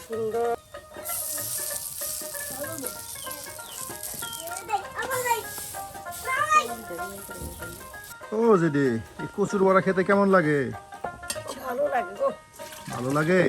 সুন্দর। ও দিদি, এই কচুর বড়া খেতে কেমন লাগে? ভালো লাগে গো। ভালো লাগে?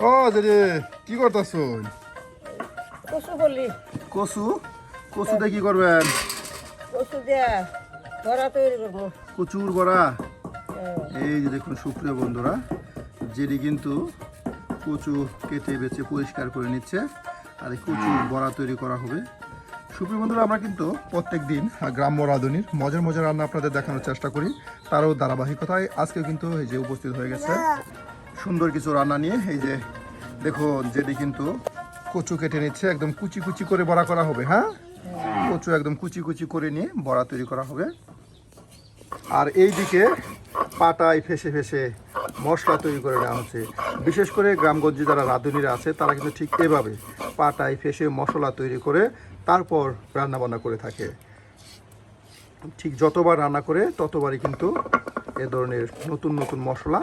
ও দিদি, কি করতেছ? কচু বলি। কচু? কচু দিয়ে কি করবেন? কচু দিয়া বড়া তৈরি করবো। কচুর বড়া? এই যে দেখুন সুপ্রিয় বন্ধুরা, যেটি কিন্তু কচু কেটে বেছে পরিষ্কার করে নিচ্ছে, আর এই কচুর বড়া তৈরি করা হবে। সুপ্রিয় বন্ধুরা, আমরা কিন্তু প্রত্যেক দিন গ্রাম্য রাঁধুনির মজার মজার রান্না আপনাদের দেখানোর চেষ্টা করি। তারও ধারাবাহিকতায় আজকেও কিন্তু এই যে উপস্থিত হয়ে গেছে সুন্দর কিছু রান্না নিয়ে। এই যে দেখুন, যেটি কিন্তু কচু কেটে নিচ্ছে, একদম কুচি কুচি করে বড়া করা হবে। হ্যাঁ, কচু একদম কুচি কুচি করে নিয়ে বড়া তৈরি করা হবে। আর এই দিকে পাটায় ফেসে ফেসে মশলা তৈরি করে নেওয়া হচ্ছে। বিশেষ করে গ্রামগঞ্জে যারা রাঁধুনিরা আছে তারা কিন্তু ঠিক এভাবে পাটায় ফেসে মশলা তৈরি করে তারপর রান্নাবান্না করে থাকে। ঠিক যতবার রান্না করে ততবারই কিন্তু এ ধরনের নতুন নতুন মশলা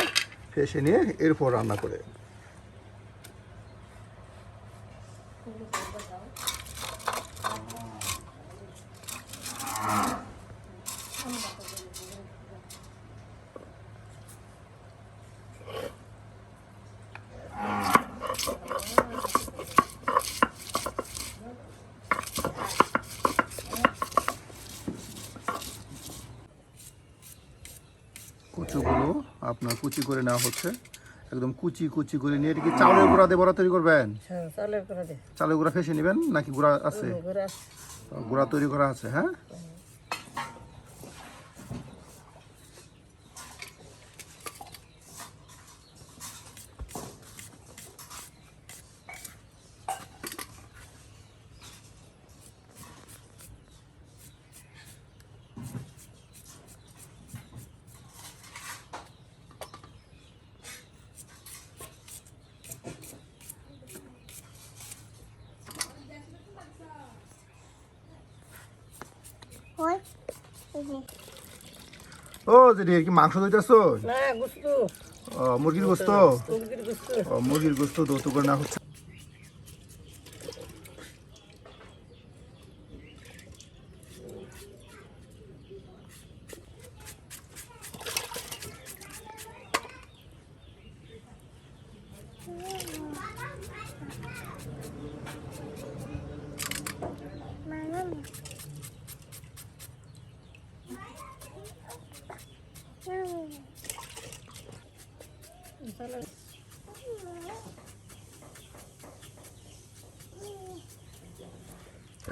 ফেসে নিয়ে এরপর রান্না করে। কচুগুলো আপনার কুচি করে নেওয়া হচ্ছে, একদম কুচি কুচি করে নিয়ে। এটা কি চাউলের গুঁড়া দিয়ে বড়া তৈরি করবেন? চালের গুঁড়া দিয়ে। চালের গুঁড়া ফেসে নেবেন নাকি গুঁড়া আছে? গুঁড়া তৈরি করা আছে। হ্যাঁ, ও যেটি কি মাংস দইতেছ? না, গোস্ত। মুরগির গোস্ত? মুরগির গোস্ত দৌত করে না হচ্ছে।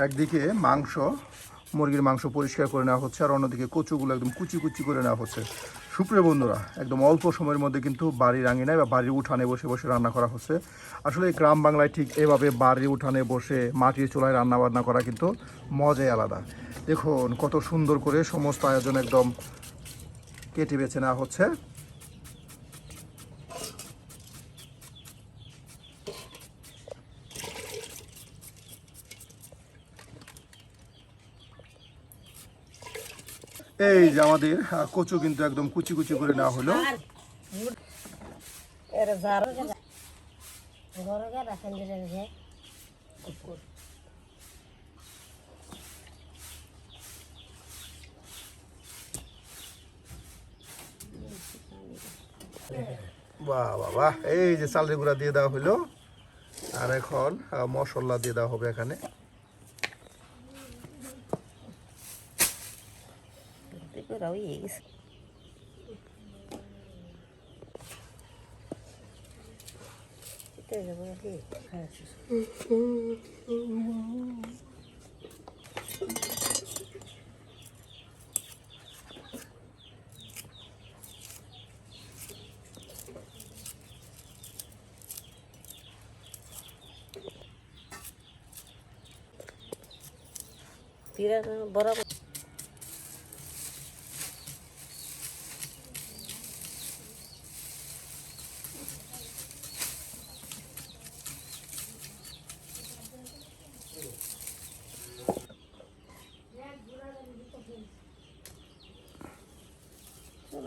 একদিকে মাংস, মুরগির মাংস পরিষ্কার করে নেওয়া হচ্ছে, আর অন্যদিকে কচুগুলো একদম কুচি কুচি করে নেওয়া হচ্ছে। সুপ্রিয় বন্ধুরা, একদম অল্প সময়ের মধ্যে কিন্তু বাড়ির আঙিনায় বা বাড়ির উঠানে বসে বসে রান্না করা হচ্ছে। আসলে গ্রাম বাংলায় ঠিক এভাবে বাড়ির উঠানে বসে মাটির চুলায় রান্না বান্না করা কিন্তু মজাই আলাদা। দেখুন কত সুন্দর করে সমস্ত আয়োজন একদম কেটে বেছে নেওয়া হচ্ছে। এই যে আমাদের কচু কিন্তু একদম কুচি কুচি করে নেওয়া হলো। বাহ বাহ বাহ, এই যে চালের গুঁড়া দিয়ে দেওয়া হলো, আর এখন মশলা দিয়ে দেওয়া হবে এখানে। করে হয়ে গেছে। এটাই যাবো নাকি? হ্যাঁ। পিরা বরাবর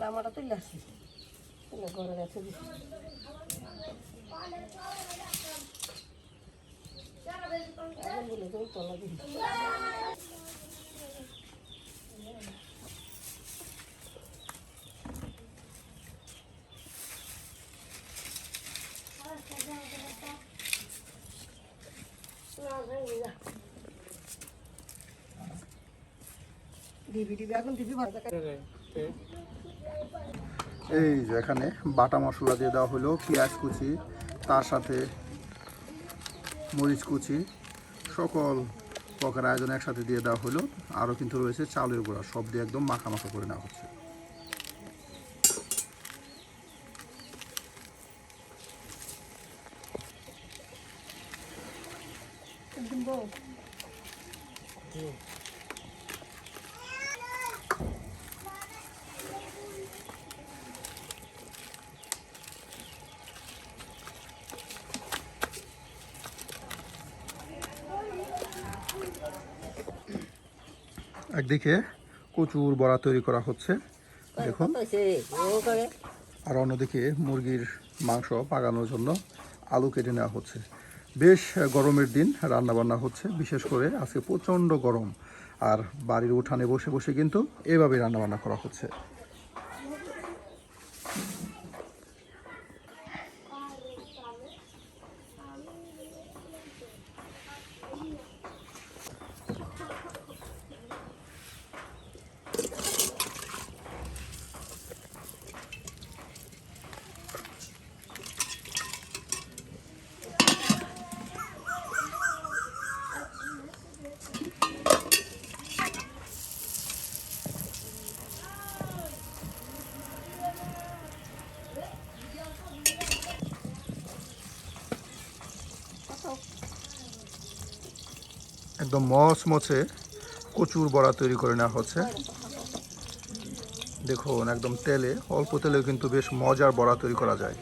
আমারটা তুলে আসছি ঘরে গেছে তলা দিই এই যে এখানে বাটা মশলা দিয়ে দেওয়া হলো, পেঁয়াজ কুচি, তার সাথে মরিচ কুচি, সকল প্রকার আয়োজন একসাথে দিয়ে দেওয়া হলো। আরও কিন্তু রয়েছে চালের গুঁড়া, সব দিয়ে একদম মাখা মাখা করে নেওয়া হচ্ছে। একদিকে কচুর বড়া তৈরি করা হচ্ছে দেখুন, আর অন্যদিকে মুরগির মাংস পাকানোর জন্য আলু কেটে নেওয়া হচ্ছে। বেশ গরমের দিন রান্না বান্না হচ্ছে, বিশেষ করে আজকে প্রচণ্ড গরম, আর বাড়ির উঠানে বসে বসে কিন্তু এভাবে রান্না বান্না করা হচ্ছে। একদম মচমচে কচুর বড়া তৈরি করে নেওয়া হচ্ছে। দেখুন একদম তেলে, অল্প তেলেও কিন্তু বেশ মজার বড়া তৈরি করা যায়।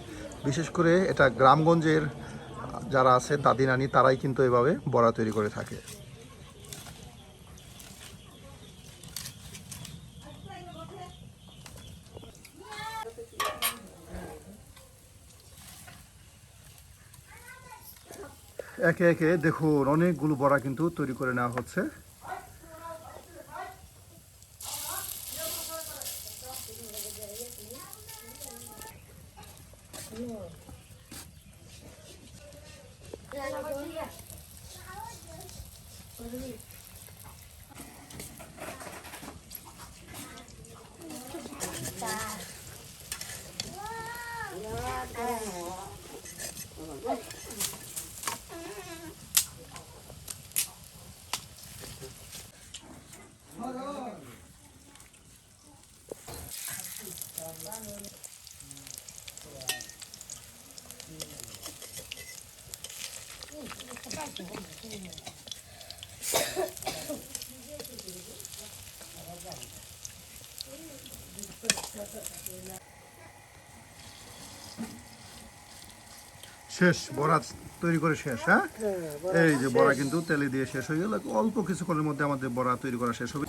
বিশেষ করে এটা গ্রামগঞ্জের যারা আছে দাদি নানি, তারাই কিন্তু এভাবে বড়া তৈরি করে থাকে। একে একে দেখুন অনেকগুলো বড়া কিন্তু তৈরি করে নেওয়া হচ্ছে। শেষ বড়া তৈরি করে শেষ। হ্যাঁ, এই যে বড়া কিন্তু তেলে দিয়ে শেষ হয়ে গেল, অল্প কিছুক্ষণের মধ্যে আমাদের বড়া তৈরি করা শেষ হবে।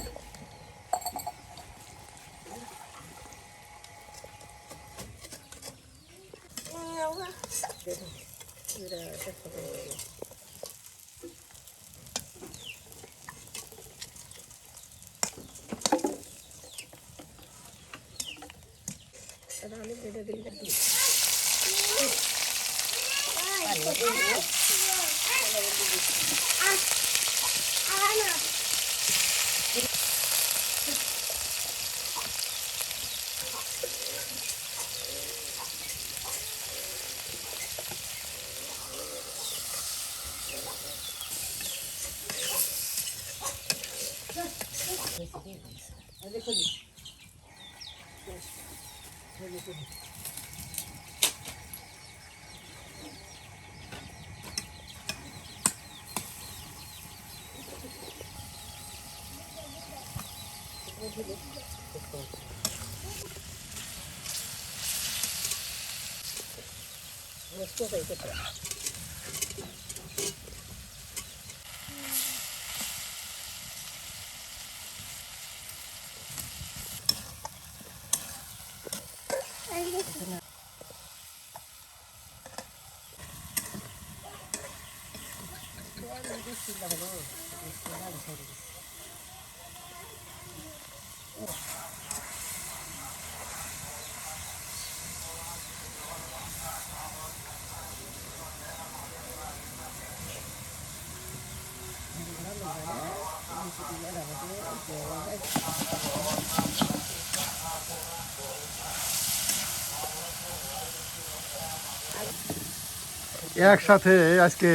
একসাথে আজকে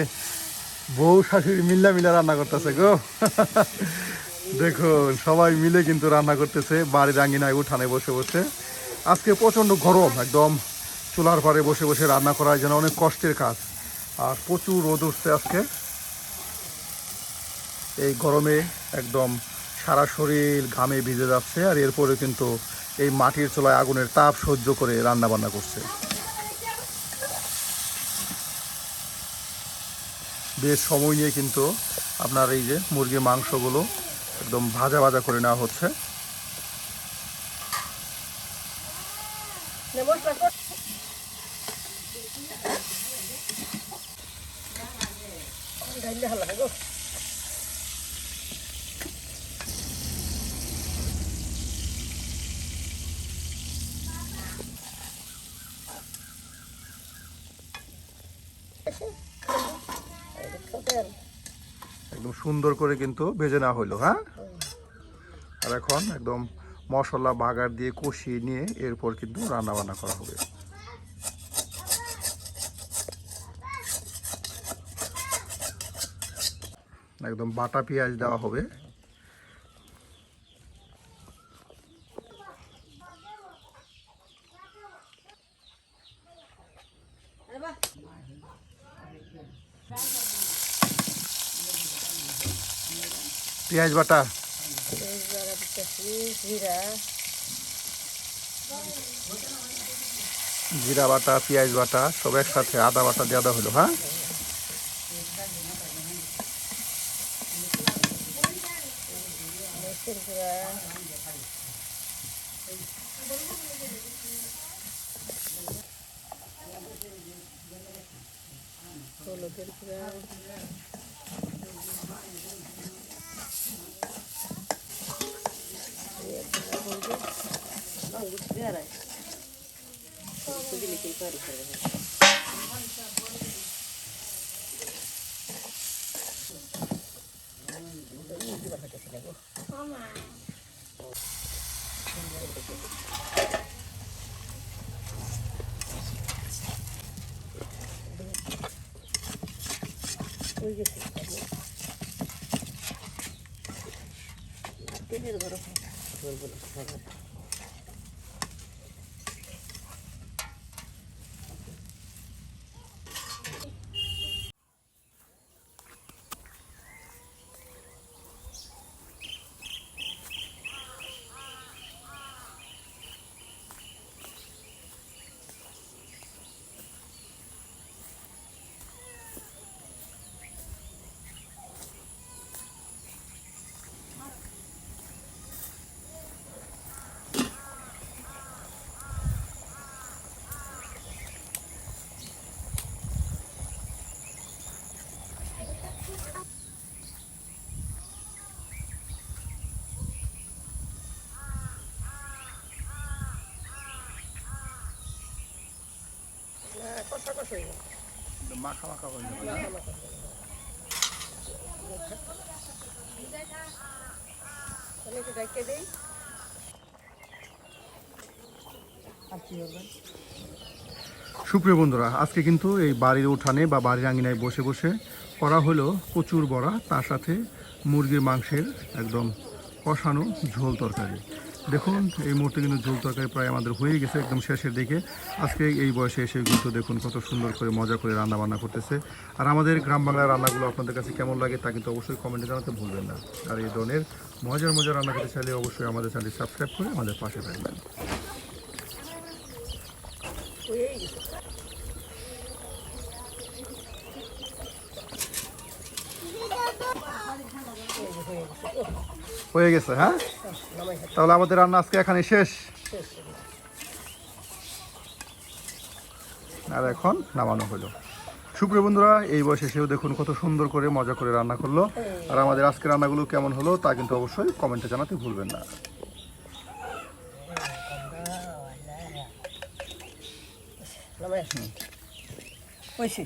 বউ শাশুড়ি মিল্লা মিলা রান্না করতেছে গো। দেখুন সবাই মিলে কিন্তু রান্না করতেছে বাড়ির আঙ্গিনায় উঠানে বসে বসে। আজকে প্রচণ্ড গরম, একদম চুলার পাড়ে বসে বসে রান্না করা যেন অনেক কষ্টের কাজ। আর প্রচুর রোদ উঠছে আজকে। এই গরমে একদম সারা শরীর ঘামে ভিজে যাচ্ছে। আর এরপরে কিন্তু এই মাটির চুলায় আগুনের তাপ সহ্য করে রান্না বান্না করছে। বেশ সময় নিয়ে কিন্তু আপনার এই যে মুরগির মাংসগুলো একদম ভাজা ভাজা করে নেওয়া হচ্ছে। একদম সুন্দর করে কিন্তু ভেজে নেওয়া হলো। হ্যাঁ, আর এখন একদম মশলা বাগার দিয়ে কষিয়ে নিয়ে এরপর কিন্তু রান্না বান্না করা হবে। একদম বাটা পেঁয়াজ দেওয়া হবে। পেঁয়াজ বাটা, জিরা বাটা, পেঁয়াজ বাটা সব একসাথে আদা বাটা দিয়ে দেওয়া হলো। হ্যাঁ, মাখা মাখা হয়ে যাবে। সুপ্রিয় বন্ধুরা, আজকে কিন্তু এই বাড়ির উঠানে বা বাড়ির আঙিনায় বসে বসে করা হলো কচুর বড়া, তার সাথে মুরগির মাংসের একদম কষানো ঝোল তরকারি। দেখুন এই মুহূর্তে কিন্তু ঝোল তরকারি প্রায় আমাদের হয়ে গেছে একদম শেষের দিকে। আজকে এই বয়সে এসে কিন্তু দেখুন কত সুন্দর করে মজা করে রান্না বান্না করতেছে। আর আমাদের গ্রাম বাংলার রান্নাগুলো আপনাদের কাছে কেমন লাগে তা কিন্তু অবশ্যই কমেন্টে জানাতে ভুলবেন না। আর এই ধরনের মজার মজার রান্না করতে চাইলে অবশ্যই আমাদের চ্যানেলটি সাবস্ক্রাইব করে আমাদের পাশে থাকবেন। হয়ে গেছে, হ্যাঁ? তাহলে আমাদের রান্না আজকে এখানে শেষ। আর এখন নামানো হলো। সুপ্রিয় বন্ধুরা, এই বয়সে এসেও দেখুন কত সুন্দর করে মজা করে রান্না করলো। আর আমাদের আজকে রান্নাগুলো কেমন হলো তা কিন্তু অবশ্যই কমেন্টে জানাতে ভুলবেন না। ওইসি